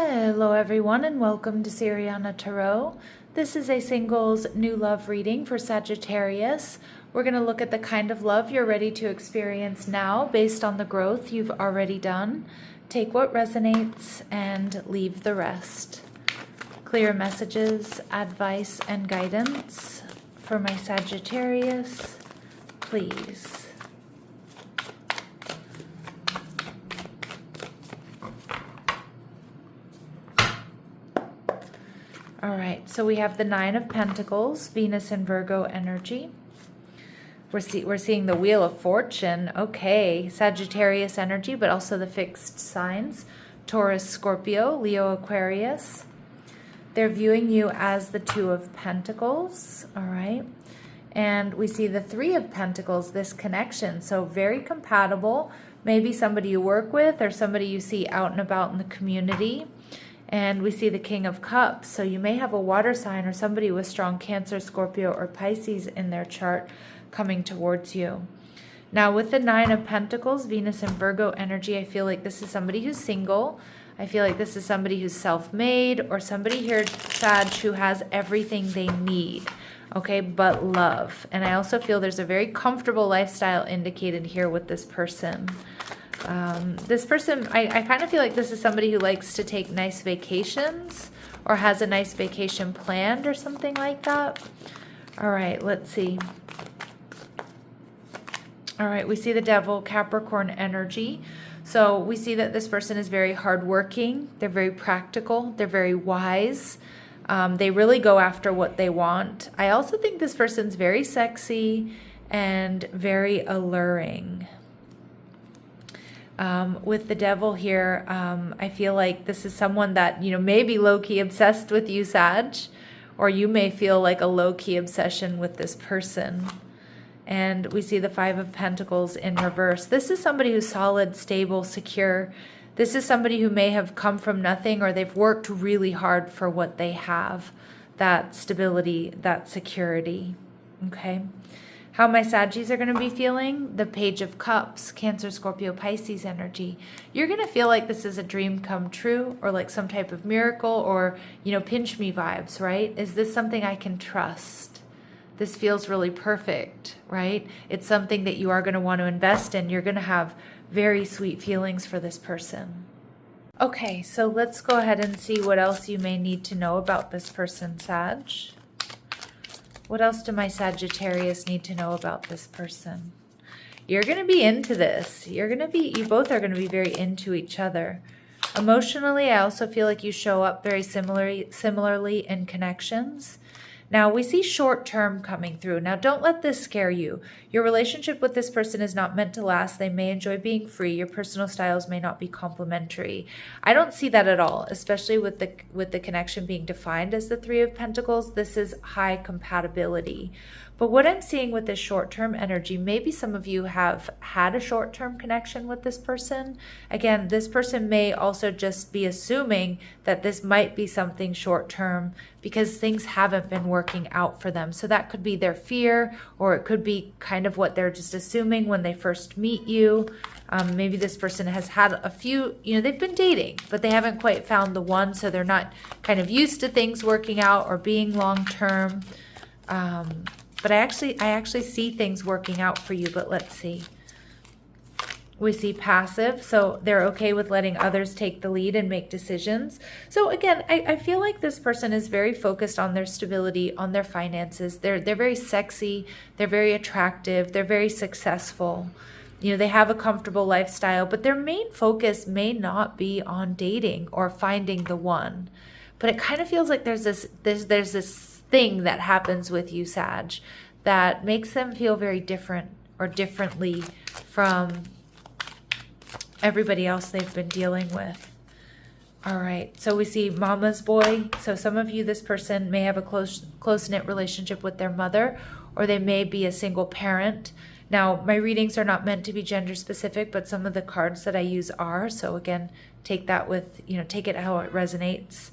Hello everyone and welcome to Siriana Tarot. This is a singles new love reading for Sagittarius. We're going to look at the kind of love you're ready to experience now based on the growth you've already done. Take what resonates and leave the rest. Clear messages, advice, and guidance for my Sagittarius, please. All right, so we have the Nine of Pentacles, Venus and Virgo energy. We're seeing the Wheel of Fortune. Okay, Sagittarius energy, but also the fixed signs. Taurus, Scorpio, Leo, Aquarius. They're viewing you as the Two of Pentacles, all right? And we see the Three of Pentacles, this connection. So very compatible. Maybe somebody you work with or somebody you see out and about in the community. And we see the King of Cups. So you may have a water sign or somebody with strong Cancer, Scorpio, or Pisces in their chart coming towards you. Now with the Nine of Pentacles, Venus and Virgo energy, I feel like this is somebody who's single. I feel like this is somebody who's self-made or somebody here, Sag, who has everything they need, okay, but love. And I also feel there's a very comfortable lifestyle indicated here with this person. This person, I kind of feel like this is somebody who likes to take nice vacations or has a nice vacation planned or something like that. All right, let's see. All right, we see the Devil, Capricorn energy. So we see that this person is very hardworking. They're very practical. They're very wise. They really go after what they want. I also think this person's very sexy and very alluring. With the Devil here, I feel like this is someone that, you know, may be low-key obsessed with you, Sag, or you may feel like a low-key obsession with this person. And we see the Five of Pentacles in reverse. This is somebody who's solid, stable, secure. This is somebody who may have come from nothing or they've worked really hard for what they have, that stability, that security, okay? How my Saggies are going to be feeling? The Page of Cups, Cancer, Scorpio, Pisces energy. You're going to feel like this is a dream come true or like some type of miracle or, you know, pinch me vibes, right? Is this something I can trust? This feels really perfect, right? It's something that you are going to want to invest in. You're going to have very sweet feelings for this person. Okay, so let's go ahead and see what else you may need to know about this person, Sag. What else do my Sagittarius need to know about this person? You're going to be into this. You both are going to be very into each other. Emotionally, I also feel like you show up very similarly in connections. Now, we see short-term coming through. Now, don't let this scare you. Your relationship with this person is not meant to last. They may enjoy being free. Your personal styles may not be complementary. I don't see that at all, especially with the connection being defined as the Three of Pentacles. This is high compatibility. But what I'm seeing with this short-term energy, maybe some of you have had a short-term connection with this person. Again, this person may also just be assuming that this might be something short-term because things haven't been working out for them. So that could be their fear, or it could be kind of what they're just assuming when they first meet you. Maybe this person has had a few, you know, they've been dating, but they haven't quite found the one. So they're not kind of used to things working out or being long-term. But I actually see things working out for you, but let's see. We see passive, so they're okay with letting others take the lead and make decisions. So again, I feel like this person is very focused on their stability, on their finances. They're very sexy, they're very attractive, they're very successful. You know, they have a comfortable lifestyle, but their main focus may not be on dating or finding the one. But it kind of feels like there's this thing that happens with you, Sag, that makes them feel very different or differently from everybody else they've been dealing with. All right, so we see mama's boy. So some of you, this person may have a close-knit relationship with their mother, or they may be a single parent. Now, my readings are not meant to be gender specific, but some of the cards that I use are. So again, take that with, you know, take it how it resonates.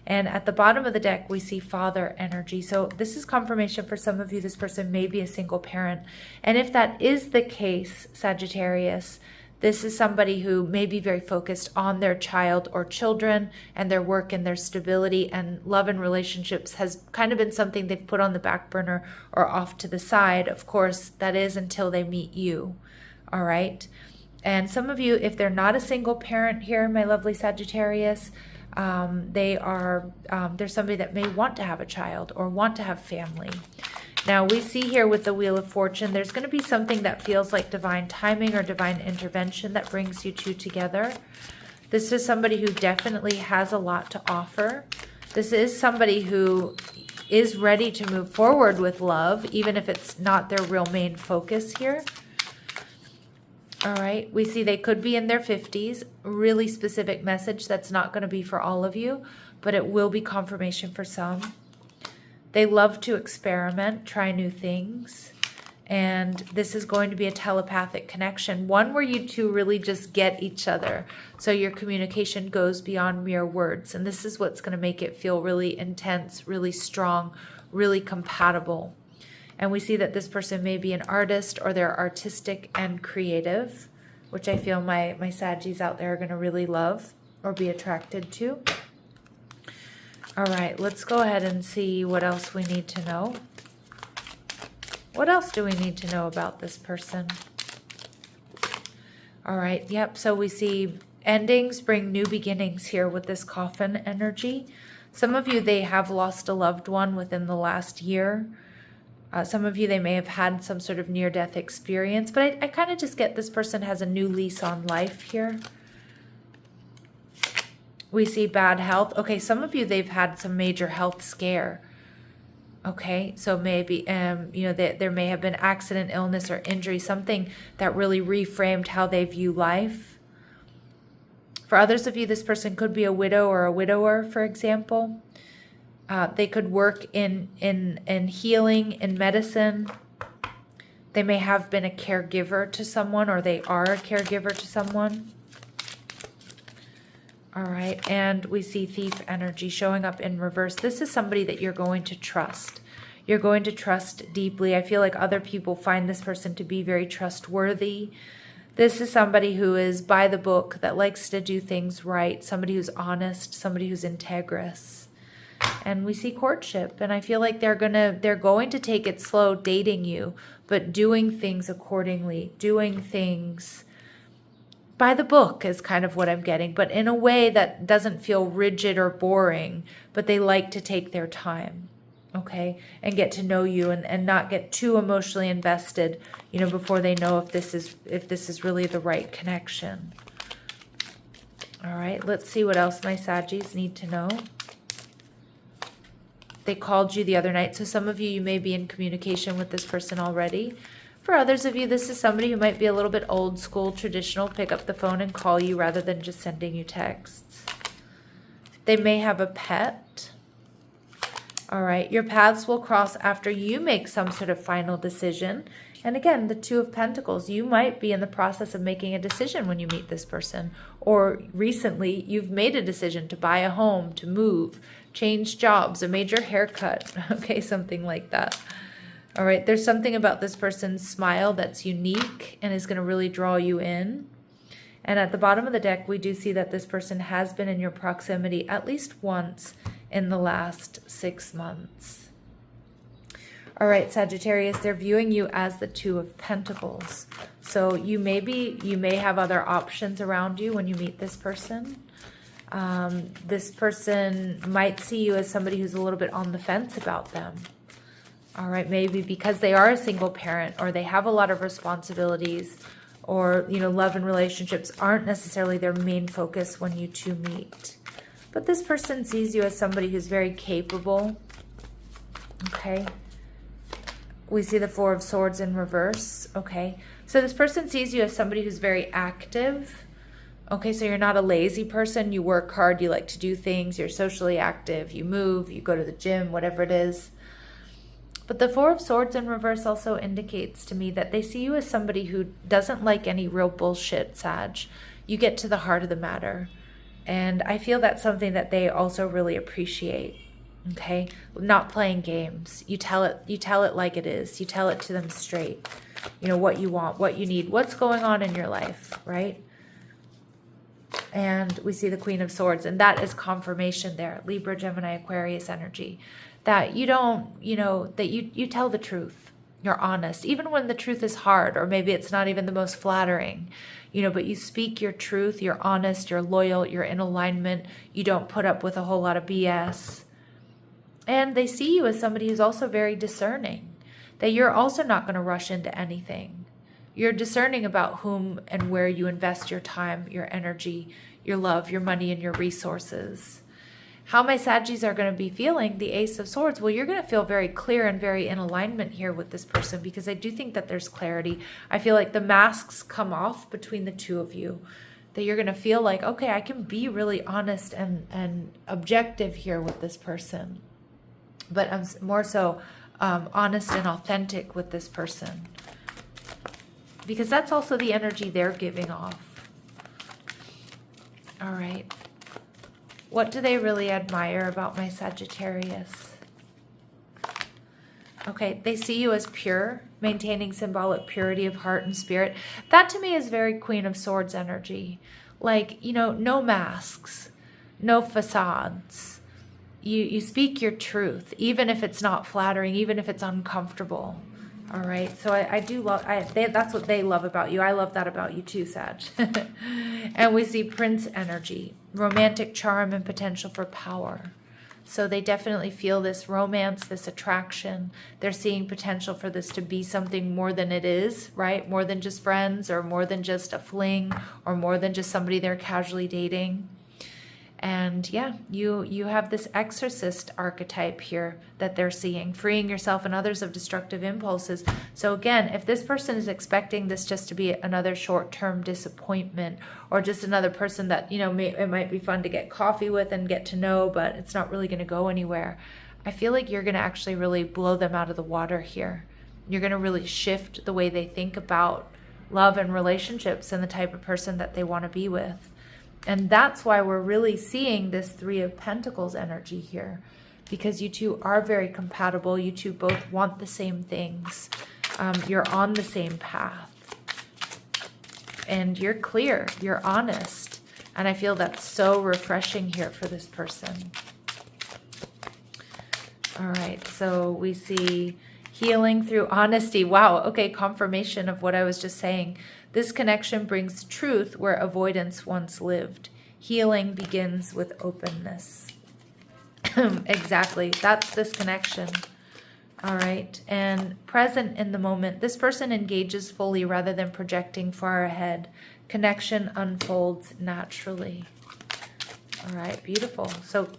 And at the bottom of the deck, we see father energy. So this is confirmation for some of you, this person may be a single parent. And if that is the case, Sagittarius, This is somebody who may be very focused on their child or children and their work and their stability, and love and relationships has kind of been something they've put on the back burner or off to the side. Of course, that is until they meet you. All right. And some of you, if they're not a single parent here, my lovely Sagittarius, there's somebody that may want to have a child or want to have family. Now we see here with the Wheel of Fortune, there's going to be something that feels like divine timing or divine intervention that brings you two together. This is somebody who definitely has a lot to offer. This is somebody who is ready to move forward with love, even if it's not their real main focus here. All right, we see they could be in their 50s. Really specific message that's not going to be for all of you, but it will be confirmation for some. They love to experiment, try new things, and this is going to be a telepathic connection, one where you two really just get each other. So your communication goes beyond mere words, and this is what's going to make it feel really intense, really strong, really compatible. And we see that this person may be an artist or they're artistic and creative, which I feel my Saggies out there are going to really love or be attracted to. All right, let's go ahead and see what else we need to know. What else do we need to know about this person? All right, yep, so we see endings bring new beginnings here with this coffin energy. Some of you, they have lost a loved one within the last year. Some of you, they may have had some sort of near-death experience, but I kind of just get this person has a new lease on life here. We see bad health. Okay, some of you, they've had some major health scare. Okay, so maybe, there may have been accident, illness, or injury, something that really reframed how they view life. For others of you, this person could be a widow or a widower, for example. They could work in healing, in medicine. They may have been a caregiver to someone, or they are a caregiver to someone. All right, and we see thief energy showing up in reverse. This is somebody that you're going to trust. You're going to trust deeply. I feel like other people find this person to be very trustworthy. This is somebody who is by the book, that likes to do things right, somebody who's honest, somebody who's integrous. And we see courtship, and I feel like they're going to take it slow dating you, but doing things accordingly, doing things by the book is kind of what I'm getting, but in a way that doesn't feel rigid or boring, but they like to take their time, okay, and get to know you and not get too emotionally invested, before they know if this is really the right connection. All right, let's see what else my Saggies need to know. They called you the other night, so some of you may be in communication with this person already. For others of you, this is somebody who might be a little bit old school, traditional, pick up the phone and call you rather than just sending you texts. They may have a pet. All right, your paths will cross after you make some sort of final decision. And again, the Two of Pentacles, you might be in the process of making a decision when you meet this person. Or recently, you've made a decision to buy a home, to move, change jobs, a major haircut, okay, something like that. All right, there's something about this person's smile that's unique and is going to really draw you in. And at the bottom of the deck, we do see that this person has been in your proximity at least once in the last 6 months. All right, Sagittarius, they're viewing you as the Two of Pentacles. So you may have other options around you when you meet this person. This person might see you as somebody who's a little bit on the fence about them. All right, maybe because they are a single parent or they have a lot of responsibilities, or, love and relationships aren't necessarily their main focus when you two meet. But this person sees you as somebody who's very capable. Okay. We see the Four of Swords in reverse. Okay. So this person sees you as somebody who's very active. Okay, so you're not a lazy person. You work hard. You like to do things. You're socially active. You move. You go to the gym, whatever it is. But the Four of Swords in reverse also indicates to me that they see you as somebody who doesn't like any real bullshit, Sag. You get to the heart of the matter. And I feel that's something that they also really appreciate. Okay, not playing games. You tell it like it is. You tell it to them straight. You know, what you want, what you need, what's going on in your life, right? And we see the Queen of Swords, and that is confirmation there. Libra, Gemini, Aquarius energy. That you don't, you know, that you tell the truth. You're honest, even when the truth is hard, or maybe it's not even the most flattering, you know, but you speak your truth, you're honest, you're loyal, you're in alignment, you don't put up with a whole lot of BS. And they see you as somebody who's also very discerning, that you're also not going to rush into anything. You're discerning about whom and where you invest your time, your energy, your love, your money, and your resources. How my Saggies are going to be feeling the Ace of Swords? Well, you're going to feel very clear and very in alignment here with this person, because I do think that there's clarity. I feel like the masks come off between the two of you, that you're going to feel like, okay, I can be really honest and objective here with this person. But I'm more so honest and authentic with this person, because that's also the energy they're giving off. All right. What do they really admire about my Sagittarius? Okay, they see you as pure, maintaining symbolic purity of heart and spirit. That to me is very Queen of Swords energy. Like, you know, no masks, no facades. You speak your truth, even if it's not flattering, even if it's uncomfortable. All right, so I do love, that's what they love about you. I love that about you too, Sag. And we see Prince energy, romantic charm and potential for power. So they definitely feel this romance, this attraction. They're seeing potential for this to be something more than it is, right? More than just friends, or more than just a fling, or more than just somebody they're casually dating. And yeah, you have this exorcist archetype here that they're seeing, freeing yourself and others of destructive impulses. So again, if this person is expecting this just to be another short-term disappointment, or just another person that, you know, it might be fun to get coffee with and get to know, but it's not really going to go anywhere, I feel like you're going to actually really blow them out of the water here. You're going to really shift the way they think about love and relationships and the type of person that they want to be with. And that's why we're really seeing this Three of Pentacles energy here, because you two are very compatible. You two both want the same things. You're on the same path. And you're clear. You're honest. And I feel that's so refreshing here for this person. All right, so we see healing through honesty. Wow, okay, confirmation of what I was just saying. This connection brings truth where avoidance once lived. Healing begins with openness. Exactly. That's this connection. All right. And present in the moment. This person engages fully rather than projecting far ahead. Connection unfolds naturally. All right. Beautiful. So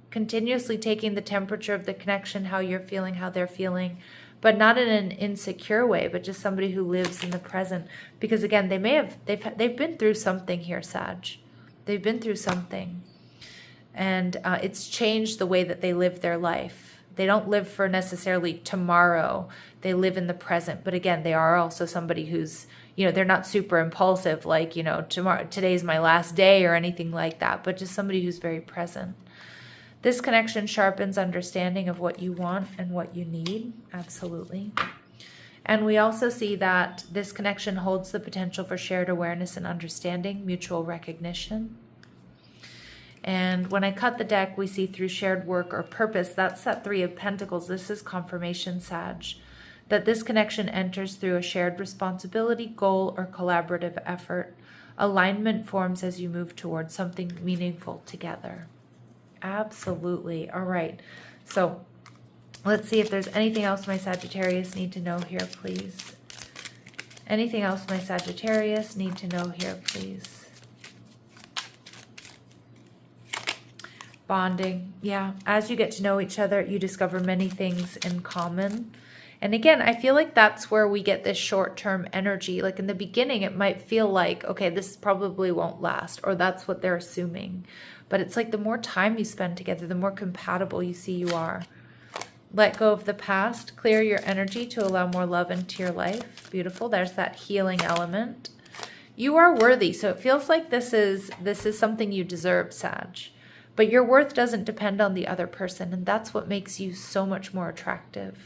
continuously taking the temperature of the connection, how you're feeling, how they're feeling, but not in an insecure way, but just somebody who lives in the present. Because again, they've been through something here, Sag. They've been through something, and it's changed the way that they live their life. They don't live for necessarily tomorrow. They live in the present. But again, they are also somebody who's, you know, they're not super impulsive, like, you know, today's my last day or anything like that, but just somebody who's very present. This connection sharpens understanding of what you want and what you need. Absolutely. And we also see that this connection holds the potential for shared awareness and understanding, mutual recognition. And when I cut the deck, we see through shared work or purpose. That's that Three of Pentacles. This is confirmation, Sag, that this connection enters through a shared responsibility, goal, or collaborative effort. Alignment forms as you move towards something meaningful together. Absolutely. All right. So let's see if there's anything else my Sagittarius need to know here, please. Anything else my Sagittarius need to know here, please. Bonding. Yeah. As you get to know each other, you discover many things in common. And again, I feel like that's where we get this short-term energy. Like in the beginning, it might feel like, okay, this probably won't last, or that's what they're assuming. But it's like the more time you spend together, the more compatible you see you are. Let go of the past. Clear your energy to allow more love into your life. Beautiful. There's that healing element. You are worthy. So it feels like this is something you deserve, Sag. But your worth doesn't depend on the other person, and that's what makes you so much more attractive.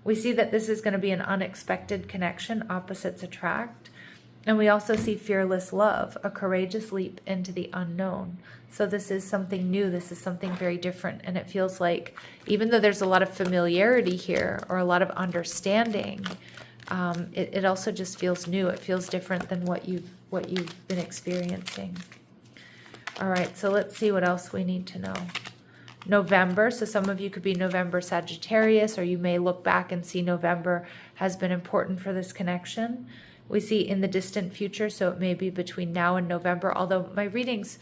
We see that this is going to be an unexpected connection, opposites attract. And we also see fearless love, a courageous leap into the unknown. So this is something new, this is something very different. And it feels like, even though there's a lot of familiarity here, or a lot of understanding, it also just feels new. It feels different than what you've been experiencing. All right, so let's see what else we need to know. November, so some of you could be November Sagittarius, or you may look back and see November has been important for this connection. We see in the distant future, so it may be between now and November, although my readings,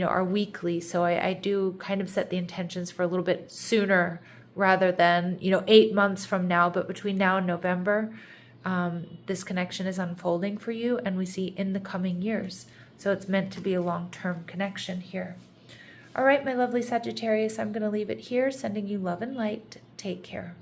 are weekly, so I do kind of set the intentions for a little bit sooner rather than, 8 months from now, but between now and November, this connection is unfolding for you, and we see in the coming years. So it's meant to be a long-term connection here. All right, my lovely Sagittarius, I'm going to leave it here, sending you love and light. Take care.